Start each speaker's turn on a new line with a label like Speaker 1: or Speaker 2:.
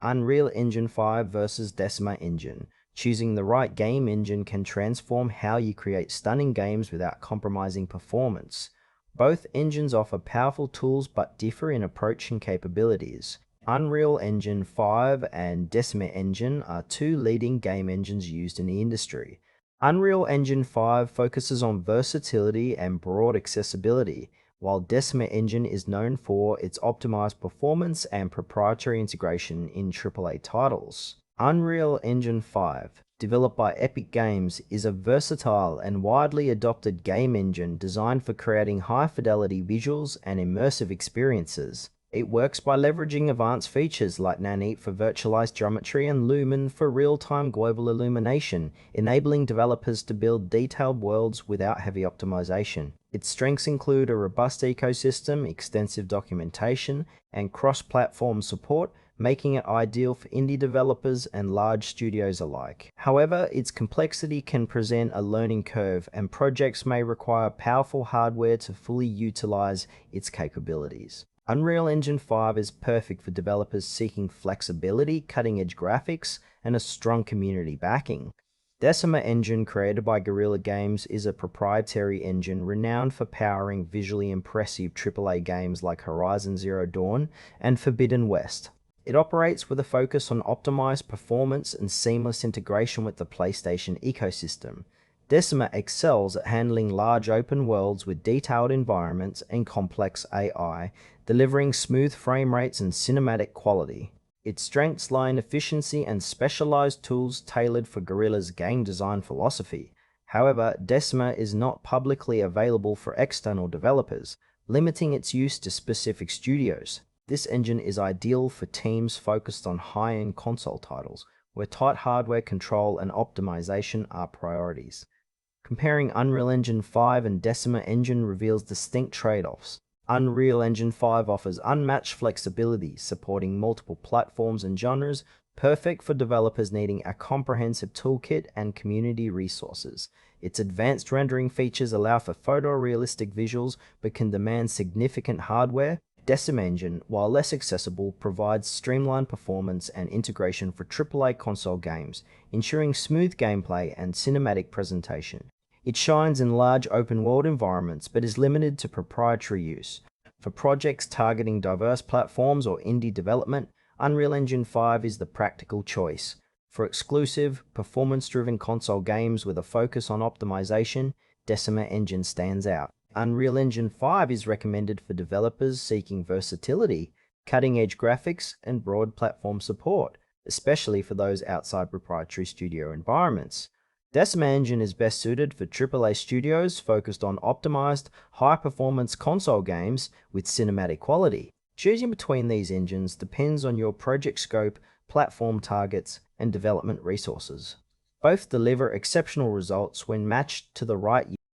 Speaker 1: Unreal Engine 5 versus Decima Engine. Choosing the right game engine can transform how you create stunning games without compromising performance. Both engines offer powerful tools but differ in approach and capabilities. Unreal Engine 5 and Decima Engine are two leading game engines used in the industry. Unreal Engine 5 focuses on versatility and broad accessibility, while Decima Engine is known for its optimized performance and proprietary integration in AAA titles. Unreal Engine 5, developed by Epic Games, is a versatile and widely adopted game engine designed for creating high-fidelity visuals and immersive experiences. It works by leveraging advanced features like Nanite for virtualized geometry and Lumen for real-time global illumination, enabling developers to build detailed worlds without heavy optimization. Its strengths include a robust ecosystem, extensive documentation, and cross-platform support, making it ideal for indie developers and large studios alike. However, its complexity can present a learning curve, and projects may require powerful hardware to fully utilize its capabilities. Unreal Engine 5 is perfect for developers seeking flexibility, cutting-edge graphics, and a strong community backing. Decima Engine, created by Guerrilla Games, is a proprietary engine renowned for powering visually impressive AAA games like Horizon Zero Dawn and Forbidden West. It operates with a focus on optimized performance and seamless integration with the PlayStation ecosystem. Decima excels at handling large open worlds with detailed environments and complex AI, delivering smooth frame rates and cinematic quality. Its strengths lie in efficiency and specialized tools tailored for Guerrilla's game design philosophy. However, Decima is not publicly available for external developers, limiting its use to specific studios. This engine is ideal for teams focused on high-end console titles, where tight hardware control and optimization are priorities. Comparing Unreal Engine 5 and Decima Engine reveals distinct trade-offs. Unreal Engine 5 offers unmatched flexibility, supporting multiple platforms and genres, perfect for developers needing a comprehensive toolkit and community resources. Its advanced rendering features allow for photorealistic visuals but can demand significant hardware. Decima Engine, while less accessible, provides streamlined performance and integration for AAA console games, ensuring smooth gameplay and cinematic presentation. It shines in large open-world environments but is limited to proprietary use. For projects targeting diverse platforms or indie development, Unreal Engine 5 is the practical choice. For exclusive, performance-driven console games with a focus on optimization, Decima Engine stands out. Unreal Engine 5 is recommended for developers seeking versatility, cutting-edge graphics, and broad platform support, especially for those outside proprietary studio environments. Decima Engine is best suited for AAA studios focused on optimized, high-performance console games with cinematic quality. Choosing between these engines depends on your project scope, platform targets, and development resources. Both deliver exceptional results when matched to the right